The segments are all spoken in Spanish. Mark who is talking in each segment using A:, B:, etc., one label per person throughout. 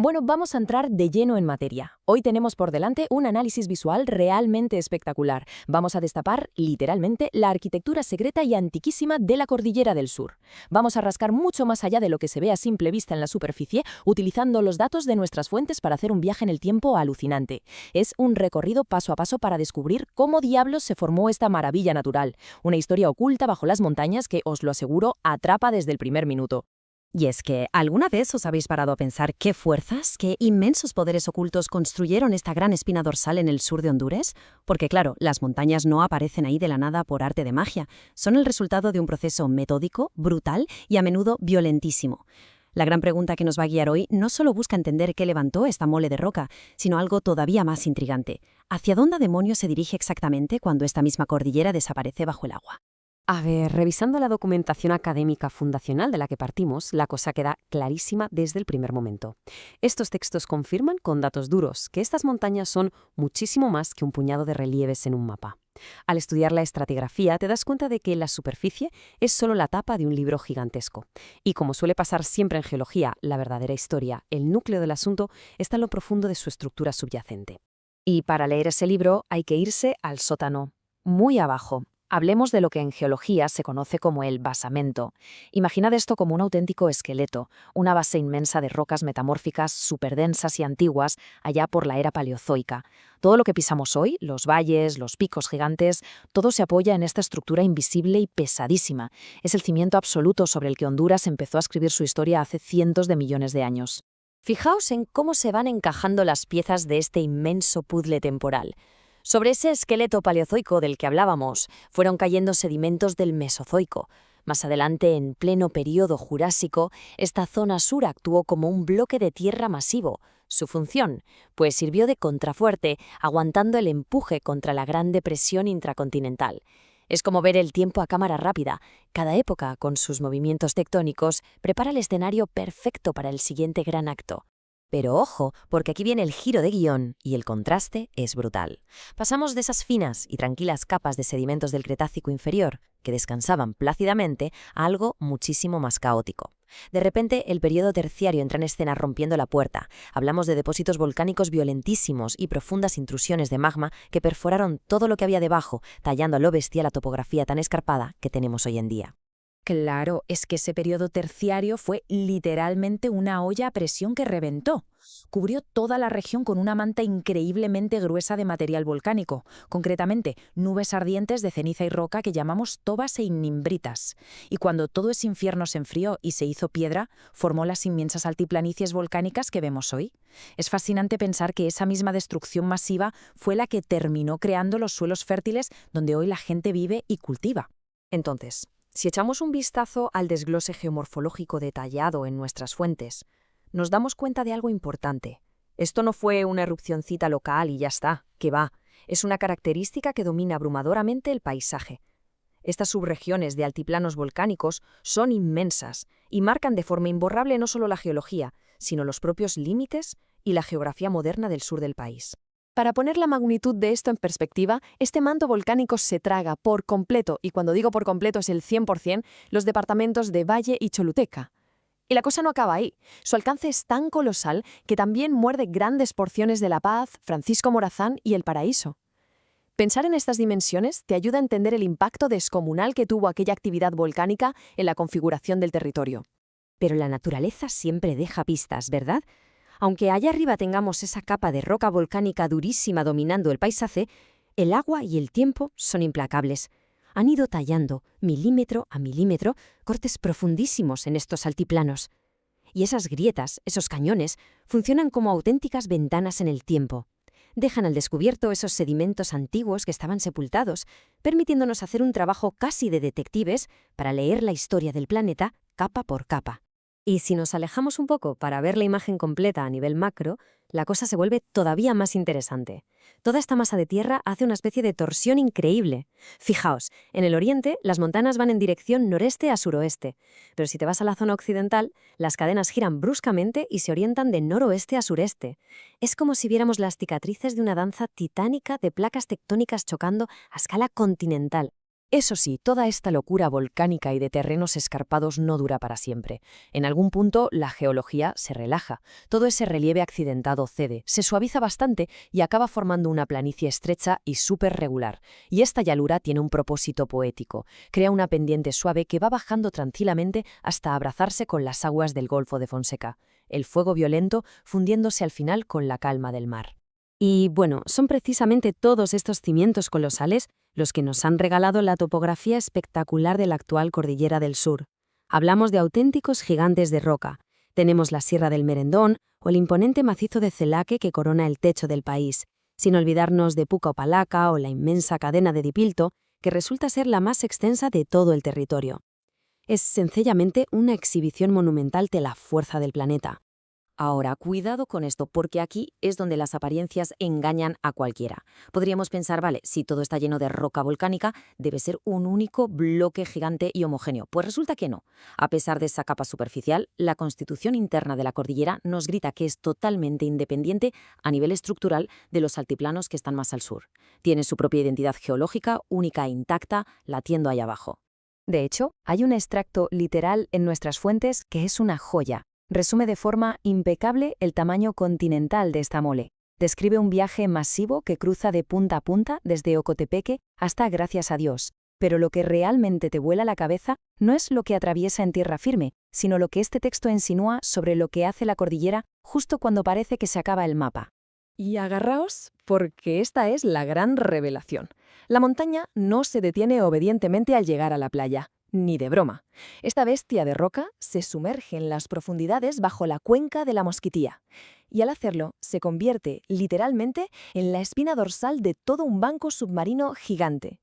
A: Bueno, vamos a entrar de lleno en materia. Hoy tenemos por delante un análisis visual realmente espectacular. Vamos a destapar, literalmente, la arquitectura secreta y antiquísima de la Cordillera del Sur. Vamos a rascar mucho más allá de lo que se ve a simple vista en la superficie, utilizando los datos de nuestras fuentes para hacer un viaje en el tiempo alucinante. Es un recorrido paso a paso para descubrir cómo diablos se formó esta maravilla natural. Una historia oculta bajo las montañas que, os lo aseguro, atrapa desde el primer minuto.
B: Y es que, ¿alguna vez os habéis parado a pensar qué fuerzas, qué inmensos poderes ocultos construyeron esta gran espina dorsal en el sur de Honduras? Porque claro, las montañas no aparecen ahí de la nada por arte de magia. Son el resultado de un proceso metódico, brutal y a menudo violentísimo. La gran pregunta que nos va a guiar hoy no solo busca entender qué levantó esta mole de roca, sino algo todavía más intrigante. ¿Hacia dónde demonios se dirige exactamente cuando esta misma cordillera desaparece bajo el agua?
C: A ver, revisando la documentación académica fundacional de la que partimos, la cosa queda clarísima desde el primer momento. Estos textos confirman con datos duros que estas montañas son muchísimo más que un puñado de relieves en un mapa. Al estudiar la estratigrafía te das cuenta de que la superficie es solo la tapa de un libro gigantesco. Y como suele pasar siempre en geología, la verdadera historia, el núcleo del asunto, está en lo profundo de su estructura subyacente. Y para leer ese libro hay que irse al sótano, muy abajo. Hablemos de lo que en geología se conoce como el basamento. Imaginad esto como un auténtico esqueleto, una base inmensa de rocas metamórficas superdensas y antiguas allá por la era paleozoica. Todo lo que pisamos hoy, los valles, los picos gigantes, todo se apoya en esta estructura invisible y pesadísima. Es el cimiento absoluto sobre el que Honduras empezó a escribir su historia hace cientos de millones de años. Fijaos en cómo se van encajando las piezas de este inmenso puzzle temporal. Sobre ese esqueleto paleozoico del que hablábamos, fueron cayendo sedimentos del Mesozoico. Más adelante, en pleno período Jurásico, esta zona sur actuó como un bloque de tierra masivo. Su función, pues sirvió de contrafuerte, aguantando el empuje contra la Gran Depresión intracontinental. Es como ver el tiempo a cámara rápida. Cada época, con sus movimientos tectónicos, prepara el escenario perfecto para el siguiente gran acto. Pero ojo, porque aquí viene el giro de guión y el contraste es brutal. Pasamos de esas finas y tranquilas capas de sedimentos del Cretácico inferior, que descansaban plácidamente, a algo muchísimo más caótico. De repente, el período terciario entra en escena rompiendo la puerta. Hablamos de depósitos volcánicos violentísimos y profundas intrusiones de magma que perforaron todo lo que había debajo, tallando a lo bestia la topografía tan escarpada que tenemos hoy en día.
A: Claro, es que ese periodo terciario fue literalmente una olla a presión que reventó. Cubrió toda la región con una manta increíblemente gruesa de material volcánico, concretamente nubes ardientes de ceniza y roca que llamamos tobas e ignimbritas. Y cuando todo ese infierno se enfrió y se hizo piedra, formó las inmensas altiplanicies volcánicas que vemos hoy. Es fascinante pensar que esa misma destrucción masiva fue la que terminó creando los suelos fértiles donde hoy la gente vive y cultiva.
C: Entonces, si echamos un vistazo al desglose geomorfológico detallado en nuestras fuentes, nos damos cuenta de algo importante. Esto no fue una erupcioncita local y ya está, que va. Es una característica que domina abrumadoramente el paisaje. Estas subregiones de altiplanos volcánicos son inmensas y marcan de forma imborrable no solo la geología, sino los propios límites y la geografía moderna del sur del país. Para poner la magnitud de esto en perspectiva, este manto volcánico se traga por completo, y cuando digo por completo es el 100%, los departamentos de Valle y Choluteca. Y la cosa no acaba ahí. Su alcance es tan colosal que también muerde grandes porciones de La Paz, Francisco Morazán y El Paraíso. Pensar en estas dimensiones te ayuda a entender el impacto descomunal que tuvo aquella actividad volcánica en la configuración del territorio.
B: Pero la naturaleza siempre deja pistas, ¿verdad? Aunque allá arriba tengamos esa capa de roca volcánica durísima dominando el paisaje, el agua y el tiempo son implacables. Han ido tallando, milímetro a milímetro, cortes profundísimos en estos altiplanos. Y esas grietas, esos cañones, funcionan como auténticas ventanas en el tiempo. Dejan al descubierto esos sedimentos antiguos que estaban sepultados, permitiéndonos hacer un trabajo casi de detectives para leer la historia del planeta capa por capa. Y si nos alejamos un poco para ver la imagen completa a nivel macro, la cosa se vuelve todavía más interesante. Toda esta masa de tierra hace una especie de torsión increíble. Fijaos, en el oriente las montañas van en dirección noreste a suroeste, pero si te vas a la zona occidental, las cadenas giran bruscamente y se orientan de noroeste a sureste. Es como si viéramos las cicatrices de una danza titánica de placas tectónicas chocando a escala continental.
A: Eso sí, toda esta locura volcánica y de terrenos escarpados no dura para siempre. En algún punto, la geología se relaja. Todo ese relieve accidentado cede, se suaviza bastante y acaba formando una planicie estrecha y súper regular. Y esta llanura tiene un propósito poético. Crea una pendiente suave que va bajando tranquilamente hasta abrazarse con las aguas del Golfo de Fonseca. El fuego violento fundiéndose al final con la calma del mar.
B: Y bueno, son precisamente todos estos cimientos colosales los que nos han regalado la topografía espectacular de la actual Cordillera del Sur. Hablamos de auténticos gigantes de roca. Tenemos la Sierra del Merendón o el imponente macizo de Celaque que corona el techo del país, sin olvidarnos de Puca Opalaca o la inmensa cadena de Dipilto, que resulta ser la más extensa de todo el territorio. Es sencillamente una exhibición monumental de la fuerza del planeta.
A: Ahora, cuidado con esto, porque aquí es donde las apariencias engañan a cualquiera. Podríamos pensar, vale, si todo está lleno de roca volcánica, debe ser un único bloque gigante y homogéneo. Pues resulta que no. A pesar de esa capa superficial, la constitución interna de la cordillera nos grita que es totalmente independiente a nivel estructural de los altiplanos que están más al sur. Tiene su propia identidad geológica, única e intacta, latiendo ahí abajo.
C: De hecho, hay un extracto literal en nuestras fuentes que es una joya. Resume de forma impecable el tamaño continental de esta mole. Describe un viaje masivo que cruza de punta a punta desde Ocotepeque hasta Gracias a Dios. Pero lo que realmente te vuela la cabeza no es lo que atraviesa en tierra firme, sino lo que este texto insinúa sobre lo que hace la cordillera justo cuando parece que se acaba el mapa.
D: Y agarraos, porque esta es la gran revelación. La montaña no se detiene obedientemente al llegar a la playa. Ni de broma. Esta bestia de roca se sumerge en las profundidades bajo la cuenca de la Mosquitía. Y al hacerlo, se convierte, literalmente, en la espina dorsal de todo un banco submarino gigante.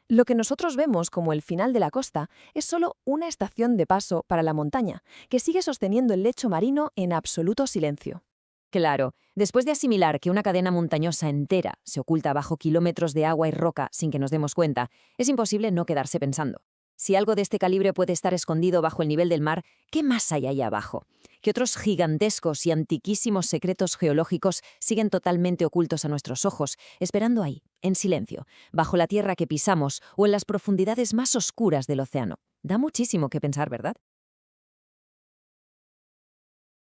D: Lo que nosotros vemos como el final de la costa es solo una estación de paso para la montaña, que sigue sosteniendo el lecho marino en absoluto silencio.
A: Claro, después de asimilar que una cadena montañosa entera se oculta bajo kilómetros de agua y roca sin que nos demos cuenta, es imposible no quedarse pensando. Si algo de este calibre puede estar escondido bajo el nivel del mar, ¿qué más hay ahí abajo? ¿Qué otros gigantescos y antiquísimos secretos geológicos siguen totalmente ocultos a nuestros ojos, esperando ahí, en silencio, bajo la tierra que pisamos o en las profundidades más oscuras del océano? Da muchísimo que pensar, ¿verdad?